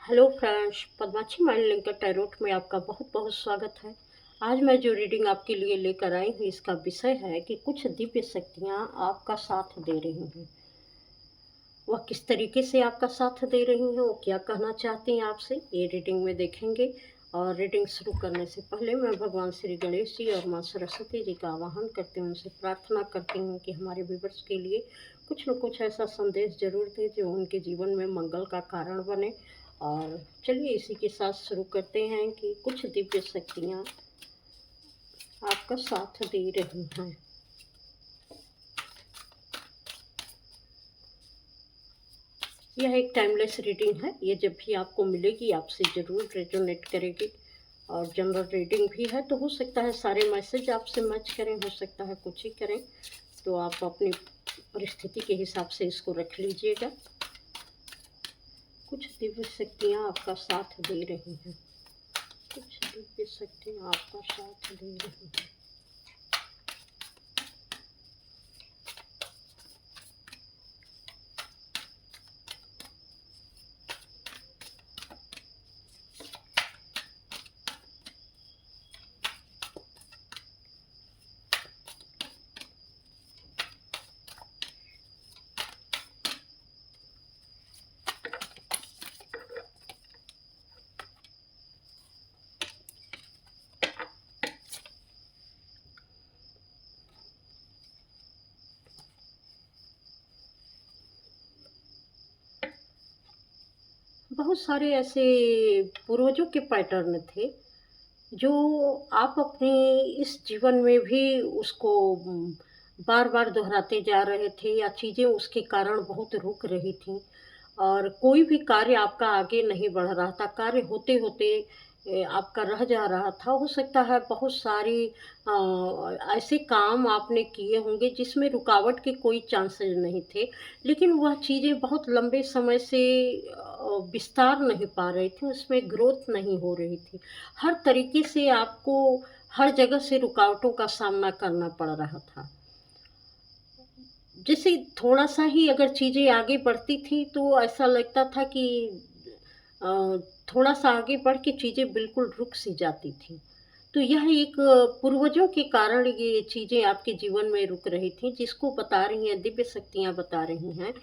Hello friends, Padmakshi mind linker tarot में आपका बहुत बहुत स्वागत है। आज मैं जो रीडिंग आपके लिए लेकर आई हूँ, इसका विषय है कि कुछ दिव्य शक्तियाँ आपका साथ दे रही हैं। वह किस तरीके से आपका साथ दे रही हैं, वो क्या कहना चाहती हैं आपसे, ये रीडिंग में देखेंगे। और रीडिंग शुरू करने से पहले मैं भगवान श्री गणेश जी और माँ सरस्वती जी का आवाहन करती हूँ, उनसे प्रार्थना करती हूँ कि हमारे व्यूअर्स के लिए कुछ न कुछ ऐसा संदेश जरूर दे जो उनके जीवन में मंगल का कारण बने। और चलिए इसी के साथ शुरू करते हैं कि कुछ दिव्य शक्तियाँ आपका साथ दे रही हैं। यह एक टाइमलेस रीडिंग है। ये जब भी आपको मिलेगी आपसे ज़रूर रेजोनेट करेगी। और जनरल रीडिंग भी है, तो हो सकता है सारे मैसेज आपसे मैच करें, हो सकता है कुछ ही करें। तो आप अपनी परिस्थिति के हिसाब से इसको रख लीजिएगा। कुछ दिव्य शक्तियाँ आपका साथ दे रही हैं। कुछ दिव्य शक्तियाँ आपका साथ दे रही हैं। बहुत सारे ऐसे पूर्वजों के पैटर्न थे जो आप अपने इस जीवन में भी उसको बार बार दोहराते जा रहे थे, या चीज़ें उसके कारण बहुत रुक रही थी और कोई भी कार्य आपका आगे नहीं बढ़ रहा था। कार्य होते होते आपका रह जा रहा था। हो सकता है बहुत सारी ऐसे काम आपने किए होंगे जिसमें रुकावट के कोई चांसेस नहीं थे, लेकिन वह चीज़ें बहुत लंबे समय से विस्तार नहीं पा रही थी, उसमें ग्रोथ नहीं हो रही थी। हर तरीके से आपको हर जगह से रुकावटों का सामना करना पड़ रहा था। जैसे थोड़ा-सा ही अगर चीज़ें आगे बढ़ती थी तो ऐसा लगता था कि अ, थोड़ा-सा आगे बढ़ के चीज़ें बिल्कुल रुक सी जाती थी। तो यह एक पूर्वजों के कारण ये चीज़ें आपके जीवन में रुक रही थी, जिसको बता रही हैं दिव्य शक्तियाँ बता रही हैं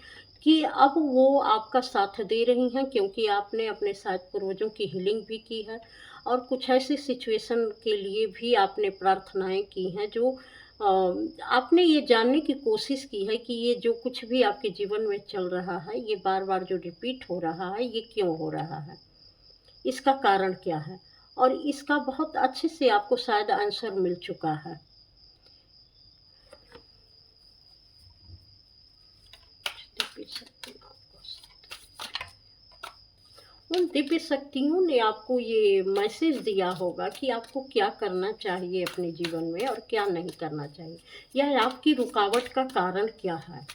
कि अब वो आपका साथ दे रही हैं, क्योंकि आपने अपने शायद पूर्वजों की हीलिंग भी की है और कुछ ऐसी सिचुएशन के लिए भी आपने प्रार्थनाएँ की हैं जो आपने ये जानने की कोशिश की है कि ये जो कुछ भी आपके जीवन में चल रहा है, ये बार-बार जो रिपीट हो रहा है, ये क्यों हो रहा है? इसका कारण क्या है? और इसका बहुत अच्छे से आपको शायद आंसर मिल चुका है। दिव्य शक्तियाँ आपको उन दिव्य शक्तियों ने आपको ये मैसेज दिया होगा कि आपको क्या करना चाहिए अपने जीवन में और क्या नहीं करना चाहिए, या आपकी रुकावट का कारण क्या है।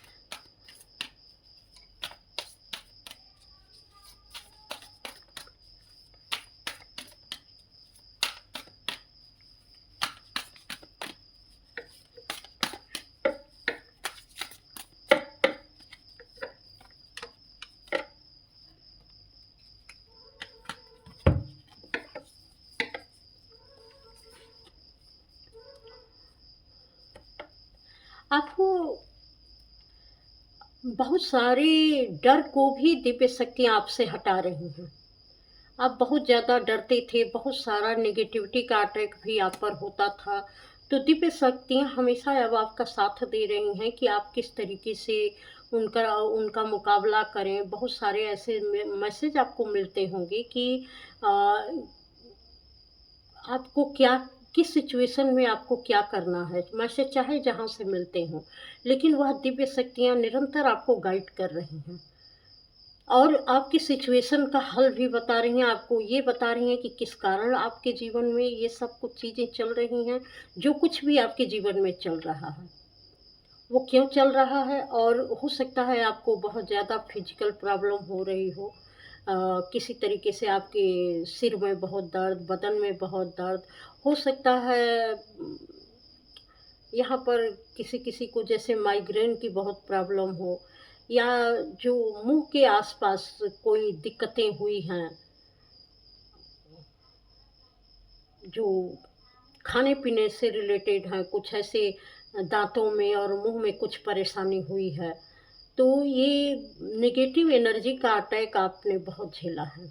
आपको बहुत सारे डर को भी दिव्य शक्तियाँ आपसे हटा रही हैं। आप बहुत ज़्यादा डरते थे, बहुत सारा नेगेटिविटी का अटैक भी आप पर होता था। तो दिव्य शक्तियाँ हमेशा अब आपका साथ दे रही हैं कि आप किस तरीके से उनका उनका मुकाबला करें। बहुत सारे ऐसे मैसेज आपको मिलते होंगे कि अ, आपको क्या किस सिचुएशन में आपको क्या करना है। मैसेज चाहे जहाँ से मिलते हों, लेकिन वह दिव्य शक्तियाँ निरंतर आपको गाइड कर रही हैं। और आपकी सिचुएशन का हल भी बता रही हैं, आपको ये बता रही हैं कि किस कारण आपके जीवन में ये सब कुछ चीज़ें चल रही हैं। जो कुछ भी आपके जीवन में चल रहा है, वो क्यों चल रहा है। और हो सकता है आपको बहुत ज़्यादा फिज़िकल प्रॉब्लम हो रही हो। किसी तरीके से आपके सिर में बहुत दर्द, बदन में बहुत दर्द, हो सकता है यहाँ पर किसी-किसी को जैसे माइग्रेन की बहुत प्रॉब्लम हो, या जो मुँह के आस-पास कोई दिक्कतें हुई हैं, जो खाने-पीने से रिलेटेड हैं, कुछ ऐसे दाँतों में और मुँह में कुछ परेशानी हुई है, तो ये नेगेटिव एनर्जी का अटैक आपने बहुत झेला है।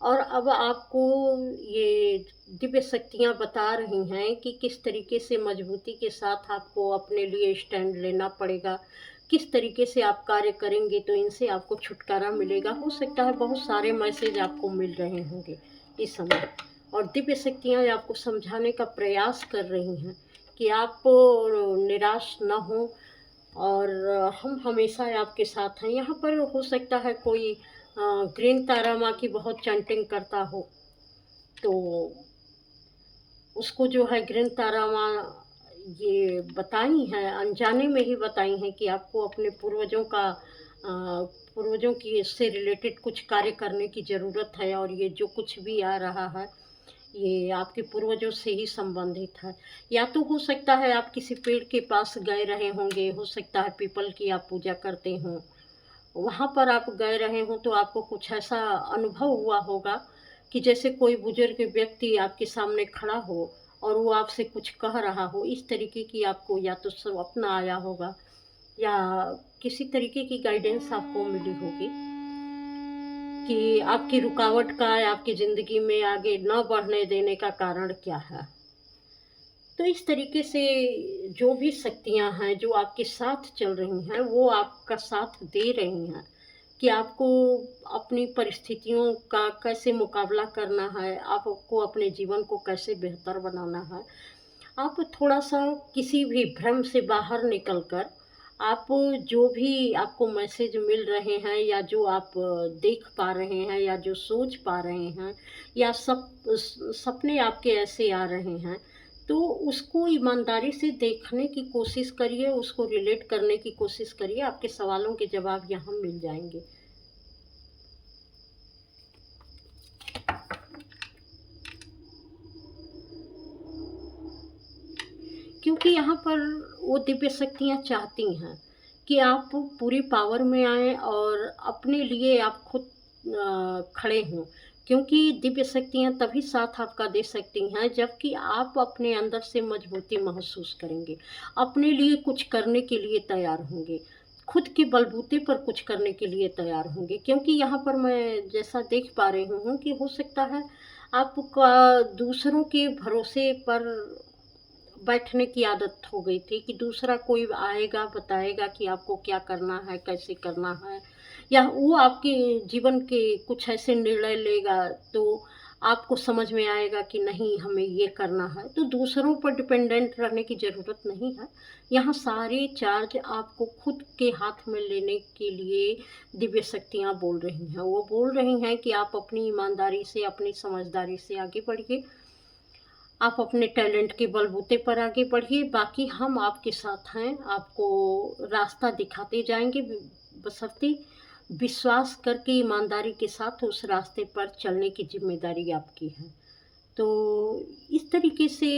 और अब आपको ये दिव्य शक्तियाँ बता रही हैं कि किस तरीके से मजबूती के साथ आपको अपने लिए स्टैंड लेना पड़ेगा, किस तरीके से आप कार्य करेंगे तो इनसे आपको छुटकारा मिलेगा। हो सकता है बहुत सारे मैसेज आपको मिल रहे होंगे इस समय, और दिव्य शक्तियाँ आपको समझाने का प्रयास कर रही हैं कि आप निराश ना हों, और हम हमेशा आपके साथ हैं। यहाँ पर हो सकता है कोई ग्रीन तारा माँ की बहुत चैंटिंग करता हो, तो उसको जो है ग्रीन तारा माँ ये बताई हैं, अनजाने में ही बताई हैं कि आपको अपने पूर्वजों की से रिलेटेड कुछ कार्य करने की ज़रूरत है, और ये जो कुछ भी आ रहा है, ये आपके पूर्वजों से ही संबंधित है। या तो हो सकता है आप किसी पेड़ के पास गए रहे होंगे, हो सकता है पीपल की आप पूजा करते हों, वहाँ पर आप गए रहे हों तो आपको कुछ ऐसा अनुभव हुआ होगा कि जैसे कोई बुजुर्ग व्यक्ति आपके सामने खड़ा हो और वो आपसे कुछ कह रहा हो। इस तरीके की आपको या तो स्वप्न आया होगा, या किसी तरीके की गाइडेंस आपको मिली होगी कि आपकी रुकावट का या आपकी ज़िंदगी में आगे न बढ़ने देने का कारण क्या है। तो इस तरीके से जो भी शक्तियाँ हैं, जो आपके साथ चल रही हैं, वो आपका साथ दे रही हैं कि आपको अपनी परिस्थितियों का कैसे मुकाबला करना है, आपको अपने जीवन को कैसे बेहतर बनाना है। आप थोड़ा-सा किसी भी भ्रम से बाहर निकल कर, आप जो भी आपको मैसेज मिल रहे हैं, या जो आप देख पा रहे हैं, या जो सोच पा रहे हैं, या सपने आपके ऐसे आ रहे हैं, तो उसको ईमानदारी से देखने की कोशिश करिए, उसको रिलेट करने की कोशिश करिए, आपके सवालों के जवाब यहाँ मिल जाएँगे। क्योंकि यहाँ पर वो दिव्य शक्तियाँ चाहती हैं कि आप पूरी पावर में आएँ और अपने लिए आप खुद खड़े हों। क्योंकि दिव्य शक्तियाँ तभी साथ आपका दे सकती हैं जबकि आप अपने अंदर से मजबूती महसूस करेंगे, अपने लिए कुछ करने के लिए तैयार होंगे, खुद के बलबूते पर कुछ करने के लिए तैयार होंगे। क्योंकि यहाँ पर मैं जैसा देख पा रही हूँ कि हो सकता है आपका दूसरों के भरोसे पर बैठने की आदत हो गई थी कि दूसरा कोई आएगा, बताएगा कि आपको क्या करना है, कैसे करना है, या वो आपके जीवन के कुछ ऐसे निर्णय लेगा, तो आपको समझ में आएगा कि नहीं हमें ये करना है। तो दूसरों पर डिपेंडेंट रहने की ज़रूरत नहीं है। यहाँ सारे चार्ज आपको खुद के हाथ में लेने के लिए दिव्य शक्तियाँ बोल रही हैं। वो बोल रही हैं कि आप अपनी ईमानदारी से, अपनी समझदारी से आगे बढ़िए। आप अपने टैलेंट के बलबूते पर आगे बढ़िए, बाकी हम आपके साथ हैं, आपको रास्ता दिखाते जाएँगे, बशर्ते विश्वास करके ईमानदारी के साथ उस रास्ते पर चलने की ज़िम्मेदारी आपकी है। तो इस तरीके से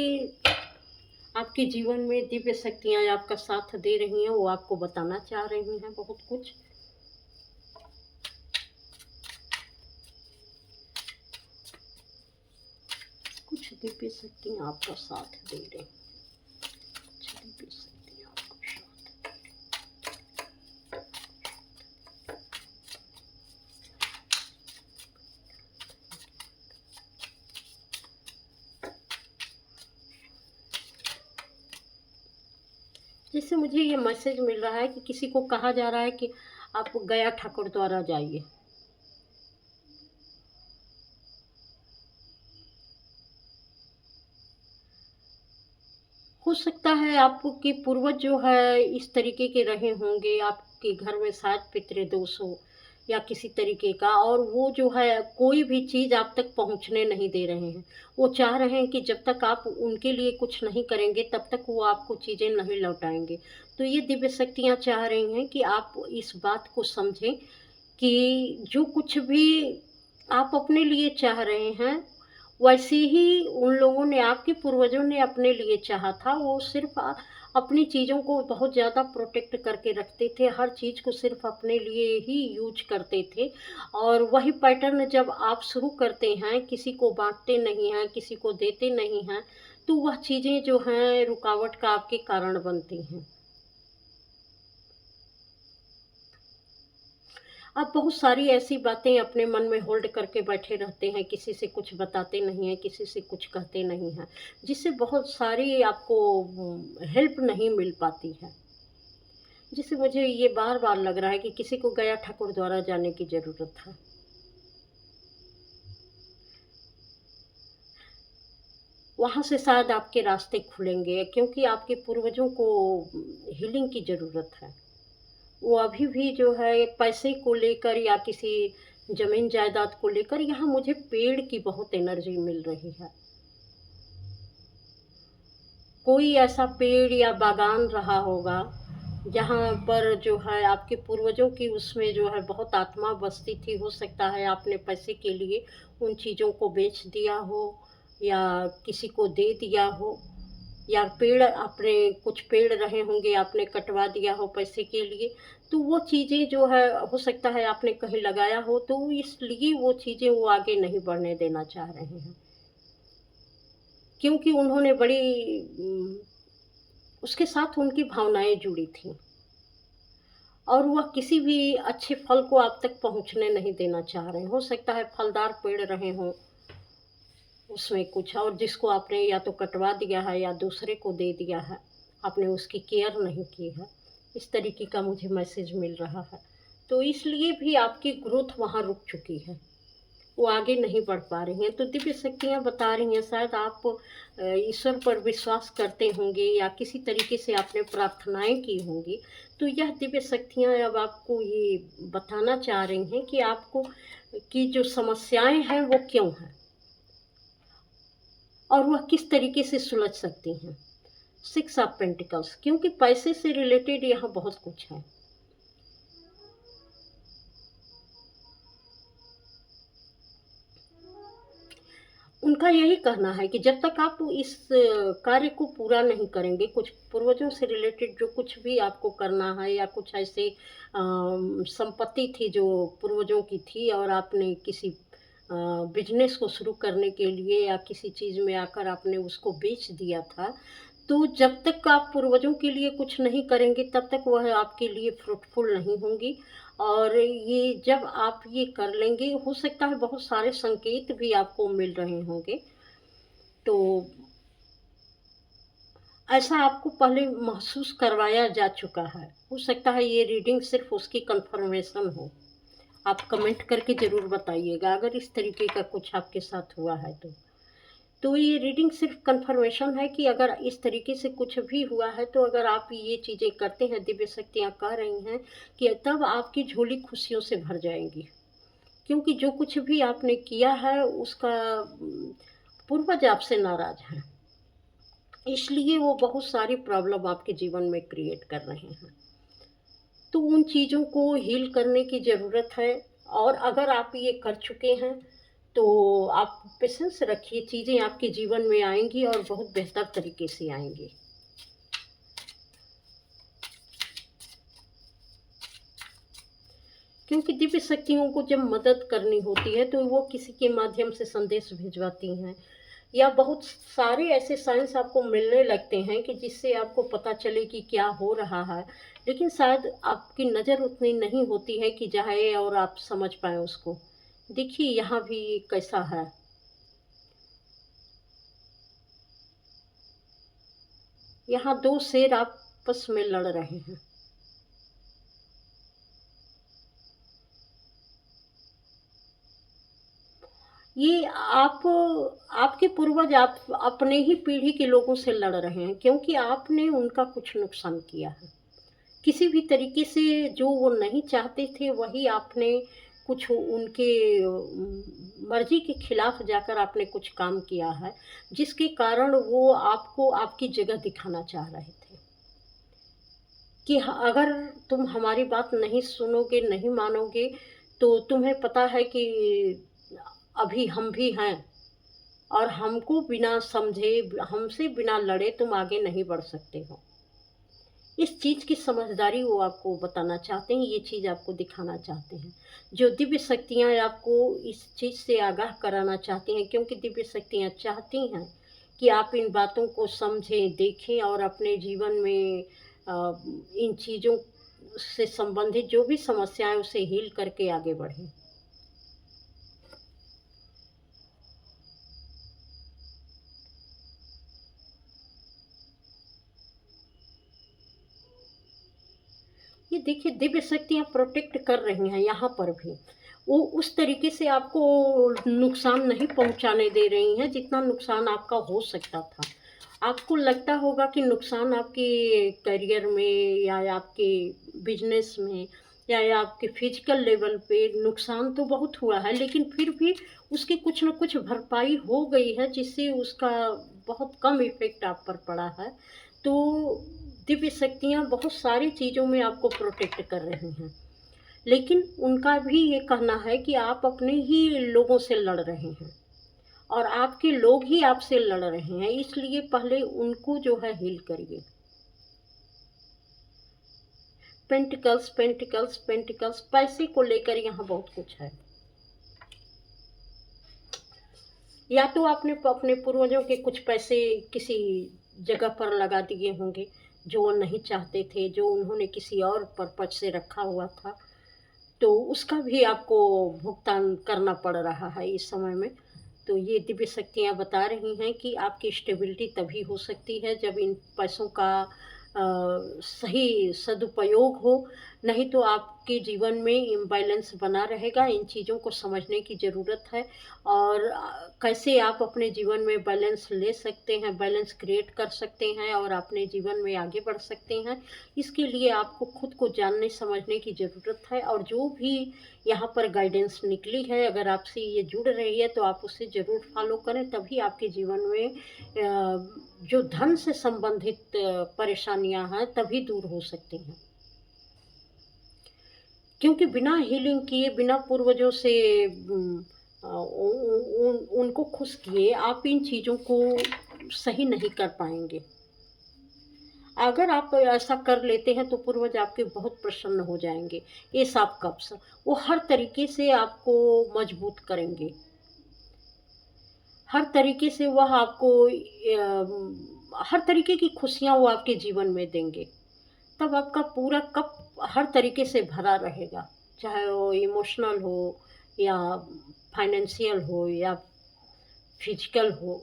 आपके जीवन में दिव्य शक्तियाँ आपका साथ दे रही हैं, वो आपको बताना चाह रही हैं बहुत कुछ। कुछ दिव्य शक्तियाँ आपका साथ दे रही हैं, कुछ दिव्य शक्तियाँ आपका साथ दे रही हैं। जैसे मुझे ये मैसेज मिल रहा है कि किसी को कहा जा रहा है कि आप गया ठाकुर द्वारा जाइए। हो सकता है आपके पूर्वज जो है इस तरीके के रहे होंगे, आपके घर में शायद पितृदोष हो या किसी तरीके का, और वो जो है कोई भी चीज़ आप तक पहुँचने नहीं दे रहे हैं। वो चाह रहे हैं कि जब तक आप उनके लिए कुछ नहीं करेंगे तब तक वो आपको चीज़ें नहीं लौटाएँगे। तो ये दिव्य शक्तियाँ चाह रही हैं कि आप इस बात को समझें कि जो कुछ भी आप अपने लिए चाह रहे हैं, वैसे ही उन लोगों ने, आपके पूर्वजों ने अपने लिए चाहा था। वो सिर्फ़ अपनी चीज़ों को बहुत ज़्यादा प्रोटेक्ट करके रखते थे, हर चीज़ को सिर्फ़ अपने लिए ही यूज़ करते थे। और वही पैटर्न जब आप शुरू करते हैं, किसी को बाँटते नहीं हैं, किसी को देते नहीं हैं, तो वह चीज़ें जो हैं रुकावट का आपके कारण बनती हैं। आप बहुत सारी ऐसी बातें अपने मन में होल्ड करके बैठे रहते हैं, किसी से कुछ बताते नहीं हैं, किसी से कुछ कहते नहीं हैं, जिससे बहुत सारी आपको हेल्प नहीं मिल पाती है। जिससे मुझे ये बार-बार लग रहा है कि किसी को गया ठाकुर द्वारा जाने की ज़रूरत है। वहाँ से शायद आपके रास्ते खुलेंगे, क्योंकि आपके पूर्वजों को हीलिंग की ज़रूरत है। वो अभी भी जो है पैसे को लेकर या किसी ज़मीन जायदाद को लेकर, यहाँ मुझे पेड़ की बहुत एनर्जी मिल रही है। कोई ऐसा पेड़ या बागान रहा होगा, जहाँ पर जो है आपके पूर्वजों की उसमें जो है बहुत आत्मा बसती थी। हो सकता है आपने पैसे के लिए उन चीज़ों को बेच दिया हो या किसी को दे दिया हो, या पेड़ आपने कुछ पेड़ रहे होंगे, आपने कटवा दिया हो पैसे के लिए। तो वो चीज़ें जो है हो सकता है आपने कहीं लगाया हो, तो इसलिए वो चीज़ें वो आगे नहीं बढ़ने देना चाह रहे हैं। क्योंकि उन्होंने बड़ी उसके साथ उनकी भावनाएँ जुड़ी थीं, और वह किसी भी अच्छे फल को आप तक पहुँचने नहीं देना चाह रहे हैं। हो सकता है फलदार पेड़ रहे हों, उसमें कुछ और जिसको आपने या तो कटवा दिया है या दूसरे को दे दिया है, आपने उसकी केयर नहीं की है। इस तरीके का मुझे मैसेज मिल रहा है। तो इसलिए भी आपकी ग्रोथ वहाँ रुक चुकी है। वो आगे नहीं बढ़ पा रही हैं। तो दिव्य शक्तियाँ बता रही हैं, शायद आप ईश्वर पर विश्वास करते होंगे या किसी तरीके से आपने प्रार्थनाएँ की होंगी। तो यह दिव्य शक्तियाँ अब आपको ये बताना चाह रही हैं कि आपको की जो समस्याएँ हैं वो क्यों हैं? और वह किस तरीके से सुलझ सकती हैं। 6 ऑफ पेंटिकल्स, क्योंकि पैसे से रिलेटेड यहाँ बहुत कुछ है। उनका यही कहना है कि जब तक आप इस कार्य को पूरा नहीं करेंगे, कुछ पूर्वजों से रिलेटेड जो कुछ भी आपको करना है या कुछ ऐसे संपत्ति थी जो पूर्वजों की थी और आपने किसी बिज़नेस को शुरू करने के लिए या किसी चीज़ में आकर आपने उसको बेच दिया था, तो जब तक आप पूर्वजों के लिए कुछ नहीं करेंगे, तब तक वह आपके लिए फ्रूटफुल नहीं होंगी। और ये जब आप ये कर लेंगे, हो सकता है बहुत सारे संकेत भी आपको मिल रहे होंगे। तो ऐसा आपको पहले महसूस करवाया जा चुका है। हो सकता है ये रीडिंग सिर्फ़ उसकी कन्फर्मेशन हो। आप कमेंट करके ज़रूर बताइएगा अगर इस तरीके का कुछ आपके साथ हुआ है तो। तो ये रीडिंग सिर्फ़ कन्फर्मेशन है कि अगर इस तरीके से कुछ भी हुआ है, तो अगर आप ये चीज़ें करते हैं, दिव्य शक्तियाँ कह रही हैं कि तब आपकी झोली खुशियों से भर जाएँगी। क्योंकि जो कुछ भी आपने किया है उसका पूर्वज आपसे नाराज़ हैं। इसलिए वो बहुत सारी प्रॉब्लम आपके जीवन में क्रिएट कर रहे हैं। तो उन चीज़ों को हील करने की ज़रूरत है, और अगर आप ये कर चुके हैं, तो आप पेशेंस रखिए, चीज़ें आपके जीवन में आएँगी और बहुत बेहतर तरीके से आएँगी। क्योंकि दिव्य शक्तियों को जब मदद करनी होती है, तो वो किसी के माध्यम से संदेश भिजवाती हैं, या बहुत सारे ऐसे साइंस आपको मिलने लगते हैं कि जिससे आपको पता चले कि क्या हो रहा है। लेकिन शायद आपकी नज़र उतनी नहीं होती है कि जाए और आप समझ पाएँ उसको। देखिए यहाँ भी कैसा है। यहाँ 2 शेर आपस में लड़ रहे हैं। ये आपके पूर्वज आप अपने ही पीढ़ी के लोगों से लड़ रहे हैं, क्योंकि आपने उनका कुछ नुकसान किया है। किसी भी तरीके से जो वो नहीं चाहते थे, वही आपने कुछ उनके मर्ज़ी के खिलाफ जाकर आपने कुछ काम किया है, जिसके कारण वो आपको आपकी जगह दिखाना चाह रहे थे। कि अगर तुम हमारी बात नहीं सुनोगे, नहीं मानोगे, तो तुम्हें पता है कि अभी हम भी हैं, और हमको बिना समझे, हमसे बिना लड़े तुम आगे नहीं बढ़ सकते हो। इस चीज़ की समझदारी वो आपको बताना चाहते हैं, ये चीज़ आपको दिखाना चाहते हैं। जो दिव्य शक्तियाँ आपको इस चीज़ से आगाह कराना चाहती हैं, क्योंकि दिव्य शक्तियाँ चाहती हैं कि आप इन बातों को समझें, देखें और अपने जीवन में इन चीज़ों से संबंधित जो भी समस्याएँ उसे हील करके आगे बढ़ें। ये देखिए, दिव्य शक्तियाँ प्रोटेक्ट कर रही हैं यहाँ पर भी। वो उस तरीके से आपको नुकसान नहीं पहुँचाने दे रही हैं जितना नुकसान आपका हो सकता था। आपको लगता होगा कि नुकसान आपके करियर में या आपके बिज़नेस में या आपके फ़िज़िकल लेवल पे नुकसान तो बहुत हुआ है, लेकिन फिर भी उसकी कुछ न कुछ भरपाई हो गई है, जिससे उसका बहुत कम इफ़ेक्ट आप पर पड़ा है। तो दिव्य शक्तियाँ बहुत सारी चीज़ों में आपको प्रोटेक्ट कर रही हैं। लेकिन उनका भी ये कहना है कि आप अपने ही लोगों से लड़ रहे हैं और आपके लोग ही आपसे लड़ रहे हैं, इसलिए पहले उनको जो है हील करिए। पेंटिकल्स, पेंटिकल्स, पेंटिकल्स, पैसे को लेकर यहाँ बहुत कुछ है। या तो आपने अपने पूर्वजों के कुछ पैसे किसी जगह पर लगा दिए होंगे, जो वो नहीं चाहते थे, जो उन्होंने किसी और पर्पज़ से रखा हुआ था, तो उसका भी आपको भुगतान करना पड़ रहा है इस समय में। तो ये दिव्य शक्तियाँ बता रही हैं कि आपकी स्टेबिलिटी तभी हो सकती है जब इन पैसों का सही सदुपयोग हो, नहीं तो आपके जीवन में इम्बैलेंस बना रहेगा। इन चीज़ों को समझने की ज़रूरत है और कैसे आप अपने जीवन में बैलेंस ले सकते हैं, बैलेंस क्रिएट कर सकते हैं और अपने जीवन में आगे बढ़ सकते हैं। इसके लिए आपको खुद को जानने समझने की ज़रूरत है और जो भी यहाँ पर गाइडेंस निकली है, अगर आपसे ये जुड़ रही है तो आप उसे ज़रूर फॉलो करें, तभी आपके जीवन में जो धन से संबंधित परेशानियाँ हैं तभी दूर हो सकती हैं। क्योंकि बिना हीलिंग किए, बिना पूर्वजों से उनको खुश किए आप इन चीज़ों को सही नहीं कर पाएँगे। अगर आप ऐसा कर लेते हैं तो पूर्वज आपके बहुत प्रसन्न हो जाएँगे। ये साफ कब्ज़, वो हर तरीके से आपको मजबूत करेंगे। हर तरीके से वह आपको हर तरीके की खुशियाँ वो आपके जीवन में देंगे। तब आपका पूरा कप हर तरीके से भरा रहेगा, चाहे वो इमोशनल हो या फाइनेंशियल हो या फिजिकल हो,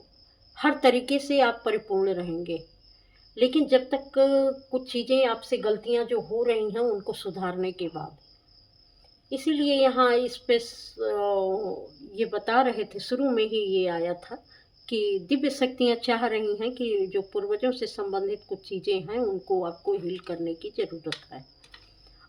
हर तरीके से आप परिपूर्ण रहेंगे। लेकिन जब तक कुछ चीज़ें आपसे गलतियाँ जो हो रही हैं उनको सुधारने के बाद। इसीलिए यहाँ इस पे ये बता रहे थे, शुरू में ही ये आया था कि दिव्य शक्तियाँ चाह रही हैं कि जो पूर्वजों से संबंधित कुछ चीज़ें हैं उनको आपको हील करने की ज़रूरत है।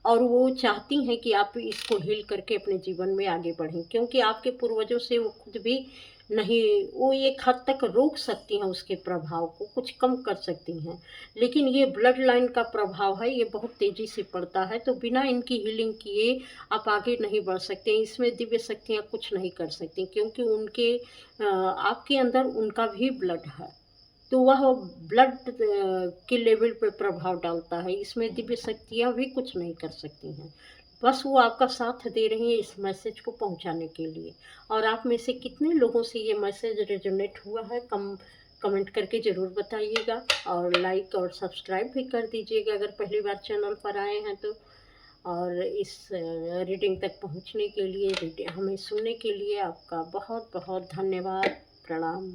और वो चाहती हैं कि आप इसको हील करके अपने जीवन में आगे बढ़ें, क्योंकि आपके पूर्वजों से वो खुद भी नहीं, वो एक हद तक रोक सकती हैं उसके प्रभाव को, कुछ कम कर सकती हैं। लेकिन ये ब्लड लाइन का प्रभाव है, ये बहुत तेज़ी से पड़ता है, तो बिना इनकी हीलिंग किए आप आगे नहीं बढ़ सकते। इसमें दिव्य शक्तियाँ कुछ नहीं कर सकती, क्योंकि आपके अंदर उनका भी ब्लड है। तो वह ब्लड के लेवल पे प्रभाव डालता है। इसमें दिव्य शक्तियाँ भी कुछ नहीं कर सकती हैं। बस वो आपका साथ दे रही हैं इस मैसेज को पहुँचाने के लिए। और आप में से कितने लोगों से ये मैसेज रेज़ोनेट हुआ है, कमेंट करके ज़रूर बताइएगा और लाइक और सब्सक्राइब भी कर दीजिएगा अगर पहली बार चैनल पर आए हैं तो। और इस रीडिंग तक पहुँचने के लिए, हमें सुनने के लिए आपका बहुत-बहुत धन्यवाद। प्रणाम।